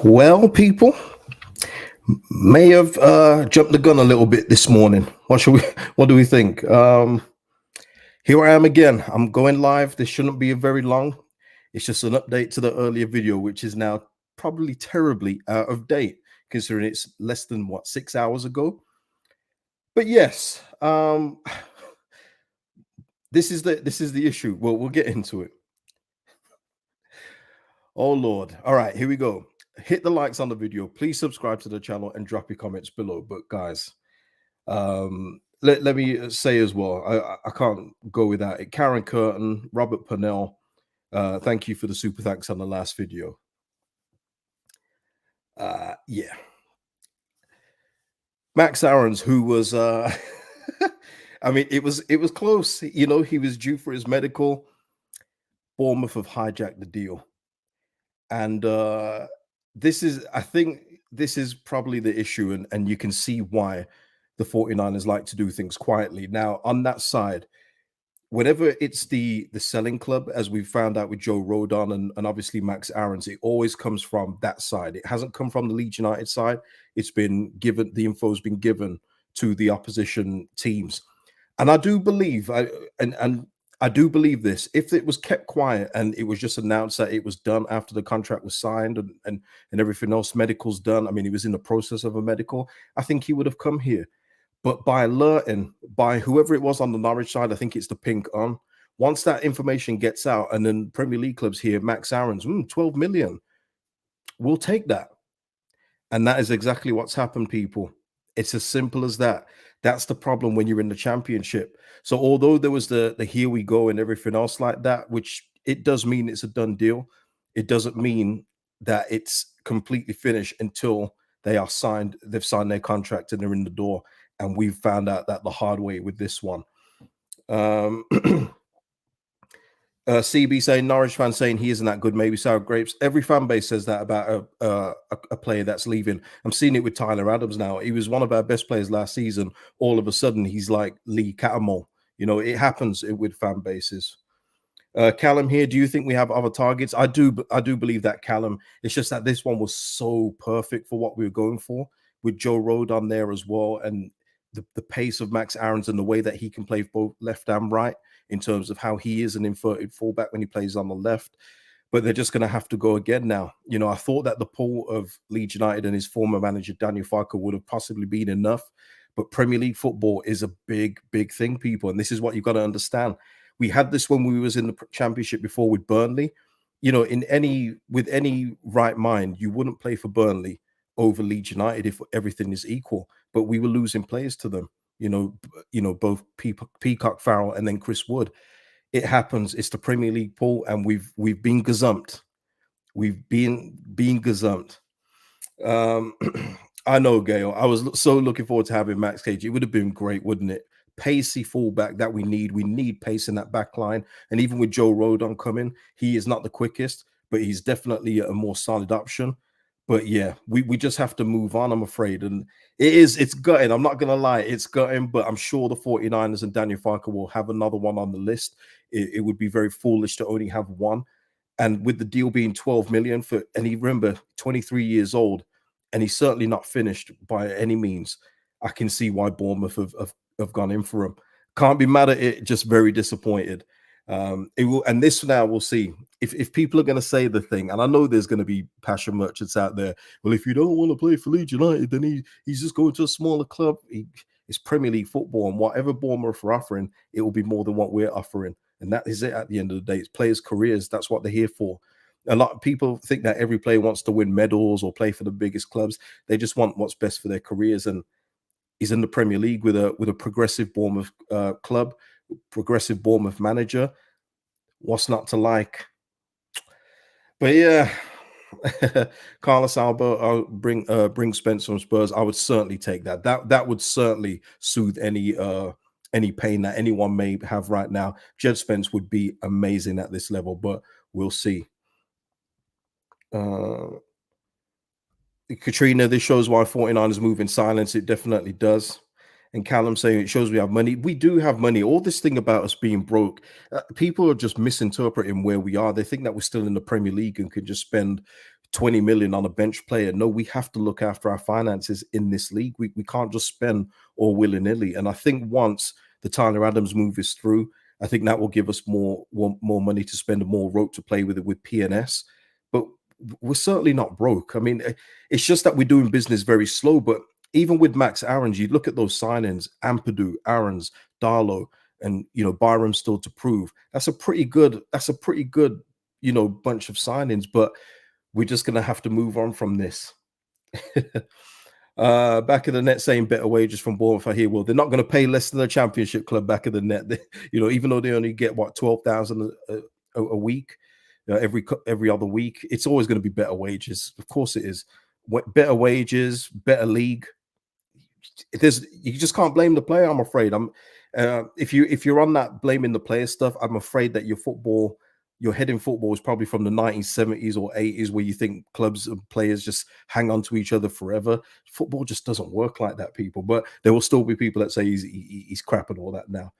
Well, people may have jumped the gun a little bit this morning. What do we think? Here I am again. I'm going live. This shouldn't be very long. It's just an update to the earlier video, which is now probably terribly out of date, considering it's less than 6 hours ago. But yes, this is the issue. Well, we'll get into it. Oh Lord. All right, here we go. Hit the likes on the video. Please subscribe to the channel and drop your comments below. But guys, let me say as well, I can't go without it. Karen Curtin, Robert Purnell, thank you for the super thanks on the last video. Yeah. Max AARONS, who was I mean, it was close. You know, he was due for his medical. Bournemouth have hijacked the deal. And I think this is probably the issue, and you can see why the 49ers like to do things quietly. Now, on that side, whenever it's the selling club, as we found out with Joe Rodon and obviously Max AARONS, it always comes from that side. It hasn't come from the Leeds United side. It's been given, the info's been given to the opposition teams. And I do believe, I do believe this, if it was kept quiet and it was just announced that it was done after the contract was signed and everything else, medical's done. I mean, he was in the process of a medical. I think he would have come here. But by alerting, by whoever it was on the Norwich side, I think it's the pink on. Once that information gets out, and then Premier League clubs here, Max AARONS, 12 million, we'll take that. And that is exactly what's happened, people. It's as simple as that. That's the problem when you're in the championship. So although there was the here we go and everything else like that, which it does mean it's a done deal, it doesn't mean that it's completely finished until they are signed, they've signed their contract and they're in the door. And we've found out that the hard way with this one. CB saying, Norwich fan saying he isn't that good, maybe sour grapes. Every fan base says that about a player that's leaving. I'm seeing it with Tyler Adams now. He was one of our best players last season. All of a sudden, he's like Lee Cattermole. You know, it happens with fan bases. Callum here, do you think we have other targets? I do believe that, Callum. It's just that this one was so perfect for what we were going for, with Joe Rodon there as well, and the pace of Max AARONS and the way that he can play both left and right, in terms of how he is an inverted fullback when he plays on the left. But they're just going to have to go again now. You know, I thought that the pull of Leeds United and his former manager, Daniel Farke, would have possibly been enough. But Premier League football is a big, big thing, people. And this is what you've got to understand. We had this when we was in the championship before with Burnley. You know, with any right mind, you wouldn't play for Burnley over Leeds United if everything is equal. But we were losing players to them. You know, both Peacock, Farrell, and then Chris Wood. It happens. It's the Premier League pool, and we've been gazumped. We've been gazumped. I know, Gail. I was so looking forward to having Max Cage. It would have been great, wouldn't it? Pacey fullback that we need. We need pace in that back line. And even with Joe Rodon coming, he is not the quickest, but he's definitely a more solid option. But yeah, we just have to move on, I'm afraid. And it's gutting. I'm not going to lie, it's gutting, but I'm sure the 49ers and Daniel Farke will have another one on the list. It would be very foolish to only have one. And with the deal being 12 million and he, remember, 23 years old, and he's certainly not finished by any means, I can see why Bournemouth have gone in for him. Can't be mad at it, just very disappointed. It will, and this now we'll see if people are going to say the thing, and I know there's going to be passion merchants out there. Well, if you don't want to play for Leeds United, then he's just going to a smaller club. It's Premier League football, and whatever Bournemouth are offering, it will be more than what we're offering, and that is it. At the end of the day, it's players' careers. That's what they're here for. A lot of people think that every player wants to win medals or play for the biggest clubs. They just want what's best for their careers, and he's in the Premier League with a progressive Bournemouth club, progressive Bournemouth manager. What's not to like? But yeah, Carlos Alba, bring Spence from Spurs. I would certainly take that. That would certainly soothe any pain that anyone may have right now. Jed Spence would be amazing at this level, but we'll see. Katrina, this shows why 49ers move in silence. It definitely does. And Callum saying it shows we have money. We do have money. All this thing about us being broke, people are just misinterpreting where we are. They think that we're still in the Premier League and could just spend 20 million on a bench player. No, we have to look after our finances in this league. We can't just spend all willy-nilly. And I think once the Tyler Adams move is through, I think that will give us more money to spend and more rope to play with PNS. But we're certainly not broke. I mean, it's just that we're doing business very slow. But even with Max Aarons, you look at those signings: Ampadu, Aarons, Darlow, and Byram still to prove. That's a pretty good. Bunch of signings. But we're just going to have to move on from this. Back of the net saying better wages from Bournemouth. I hear, well, they're not going to pay less than the Championship club back of the net. Even though they only get what 12,000 a week, every other week, it's always going to be better wages. Of course, it is. Better wages, better league. You just can't blame the player. I'm afraid. If you're on that blaming the player stuff, I'm afraid that your head in football is probably from the 1970s or 80s, where you think clubs and players just hang on to each other forever. Football just doesn't work like that, people. But there will still be people that say he's crap and all that now.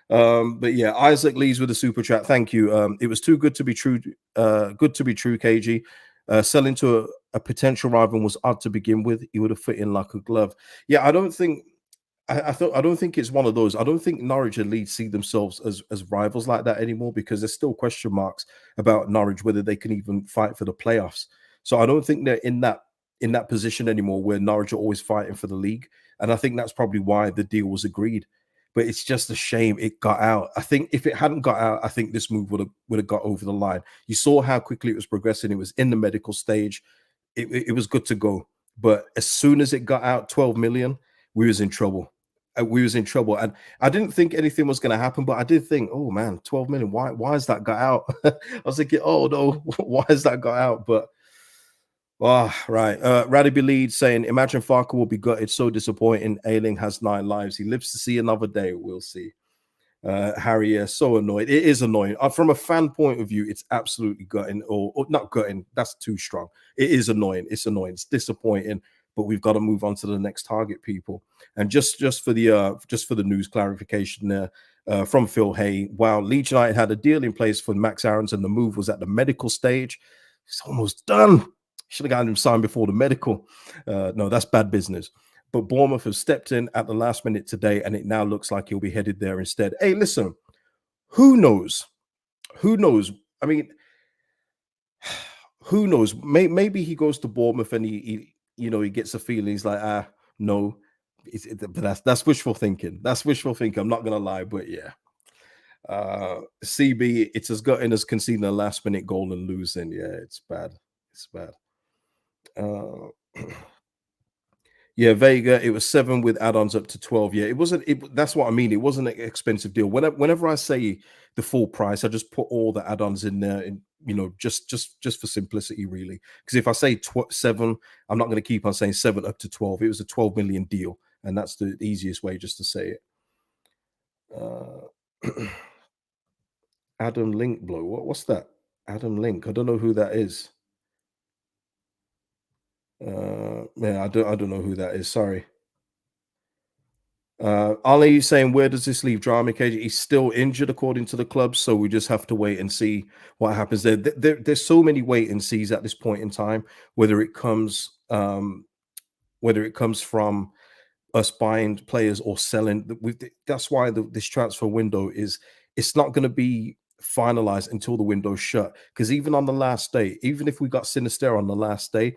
But yeah, Isaac leaves with a super chat. Thank you. It was too good to be true. Good to be true, KG. Selling to a potential rival was odd to begin with. He would have fit in like a glove. Yeah, I don't think it's one of those. I don't think Norwich and Leeds see themselves as rivals like that anymore, because there's still question marks about Norwich whether they can even fight for the playoffs. So I don't think they're in that position anymore where Norwich are always fighting for the league. And I think that's probably why the deal was agreed. But it's just a shame it got out. I think if it hadn't got out, I think this move would have got over the line. You saw how quickly it was progressing. It was in the medical stage. It was good to go. But as soon as it got out, 12 million, we was in trouble. And I didn't think anything was going to happen, but I did think, oh man, 12 million. Why has that got out? I was thinking, oh no, why has that got out? But right. Radiby Leeds saying, imagine Farker will be gutted. So disappointing. Ailing has 9 lives. He lives to see another day. We'll see. Harry, so annoyed. It is annoying. From a fan point of view, it's absolutely gutting, or not gutting. That's too strong. It is annoying. It's annoying. It's disappointing. But we've got to move on to the next target, people. And just for the news clarification there, from Phil Hay. Wow, Leeds United had a deal in place for Max Aarons, and the move was at the medical stage. It's almost done. Should have gotten him signed before the medical. No, that's bad business. But Bournemouth have stepped in at the last minute today, and it now looks like he'll be headed there instead. Hey, listen, who knows? Who knows? I mean, who knows? Maybe he goes to Bournemouth and he gets a feeling. He's like, no. But that's wishful thinking. That's wishful thinking. I'm not gonna lie, but yeah. CB, it's as gutting as conceding a last minute goal and losing. Yeah, it's bad. It's bad. Yeah, Vega, it was 7 with add-ons up to 12. Yeah, it wasn't. That's what I mean. It wasn't an expensive deal. Whenever I say the full price, I just put all the add-ons in there, and just for simplicity, really. Because if I say 7, I'm not going to keep on saying 7 up to 12. It was a 12 million deal, and that's the easiest way just to say it. Adam Link, blow. What's that? Adam Link. I don't know who that is. Yeah, I don't know who that is. Sorry. Ali saying, where does this leave Drama Cage? He's still injured according to the club, so we just have to wait and see what happens there. There's so many wait and sees at this point in time, whether it comes from us buying players or selling. That's why this transfer window it's not going to be finalized until the window's shut. Because even on the last day, even if we got Sinister on the last day,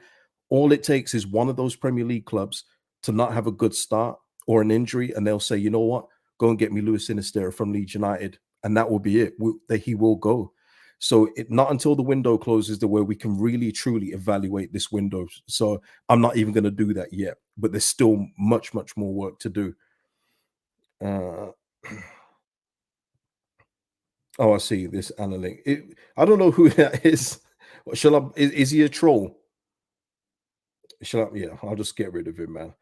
all it takes is one of those Premier League clubs to not have a good start or an injury, and they'll say, you know what, go and get me Luis Sinister from Leeds United, and that will be it. He will go. So not until the window closes the way we can really truly evaluate this window. So I'm not even going to do that yet, but there's still much more work to do. Oh, I see this analytic. I don't know who that is. Is he a troll? Yeah, I'll just get rid of him, man.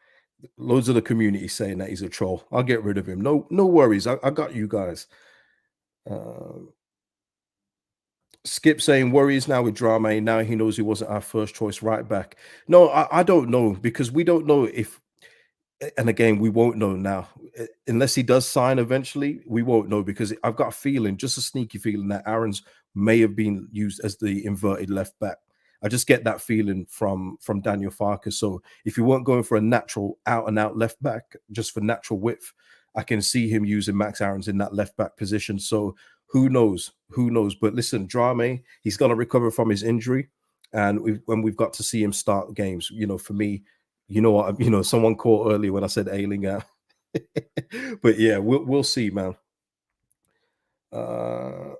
Loads of the community saying that he's a troll. I'll get rid of him. No worries. I got you guys. Skip saying worries now with Drama. Now he knows he wasn't our first choice right back. No, I don't know, because we don't know if, and again, we won't know now unless he does sign eventually. We won't know, because I've got a feeling, just a sneaky feeling, that Aarons may have been used as the inverted left back. I just get that feeling from Daniel Farker. So if you weren't going for a natural out and out left back, just for natural width, I can see him using Max Aarons in that left back position. So who knows? Who knows? But listen, Drame, he's going to recover from his injury, and when we've got to see him start games, for me, someone caught earlier when I said ailing out. But yeah, we'll see, man. Uh,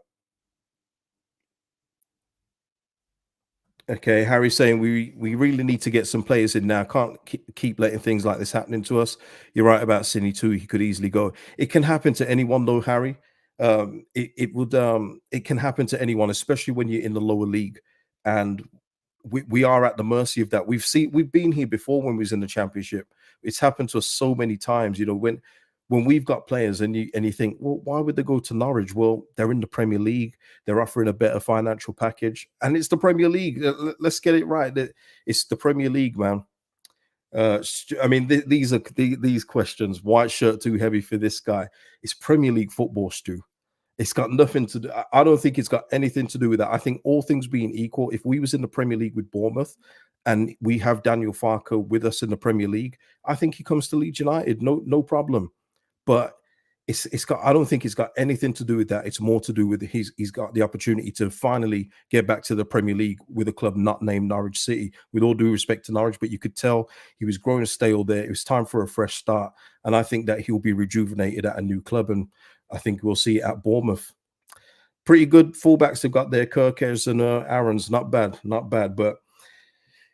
Okay, Harry's saying we really need to get some players in now. Can't keep letting things like this happening to us. You're right about Cine too. He could easily go. It can happen to anyone though, Harry. It can happen to anyone, especially when you're in the lower league, and we are at the mercy of that. We've been here before when we was in the championship. It's happened to us so many times. When we've got players and you think, well, why would they go to Norwich? Well, they're in the Premier League. They're offering a better financial package, and it's the Premier League. Let's get it right. It's the Premier League, man. I mean, these are these questions. White shirt too heavy for this guy. It's Premier League football, Stu. It's got nothing to do. I don't think it's got anything to do with that. I think all things being equal, if we was in the Premier League with Bournemouth and we have Daniel Farker with us in the Premier League, I think he comes to Leeds United. No problem. But it's got, I don't think it's got anything to do with that. It's more to do with he's got the opportunity to finally get back to the Premier League with a club not named Norwich City. With all due respect to Norwich, but you could tell he was growing stale there. It was time for a fresh start, and I think that he'll be rejuvenated at a new club, and I think we'll see it at Bournemouth. Pretty good fullbacks they've got there, Kirkers and Aarons. Not bad, not bad. But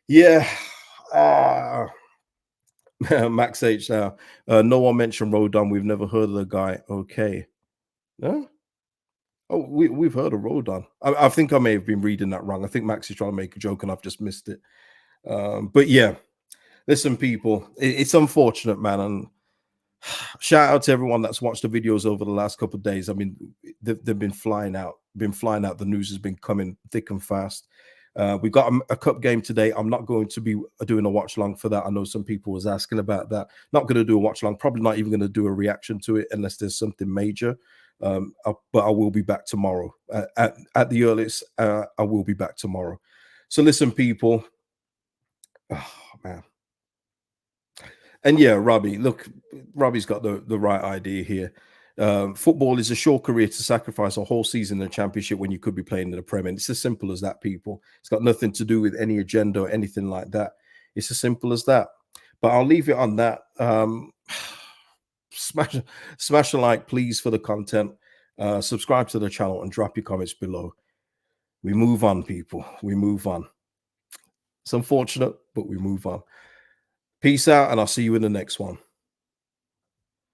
yeah, Max H now. No one mentioned Rodon. We've never heard of the guy. Okay. No? Oh, we've heard of Rodon. I think I may have been reading that wrong. I think Max is trying to make a joke and I've just missed it. But yeah, listen, people, it's unfortunate, man. And shout out to everyone that's watched the videos over the last couple of days. I mean, they've been flying out, The news has been coming thick and fast. We've got a cup game today. I'm not going to be doing a watch long for that. I know some people was asking about that. Not going to do a watch long. Probably not even going to do a reaction to it unless there's something major. But I will be back tomorrow. At the earliest, I will be back tomorrow. So listen, people. Oh, man. And yeah, Robbie's got the right idea here. Football is a short career to sacrifice a whole season in the championship when you could be playing in the Premier. It's as simple as that, people. It's got nothing to do with any agenda or anything like that. It's as simple as that. But I'll leave it on that. Smash a like, please, for the content. Subscribe to the channel and drop your comments below. We move on, people. We move on. It's unfortunate, but we move on. Peace out, and I'll see you in the next one.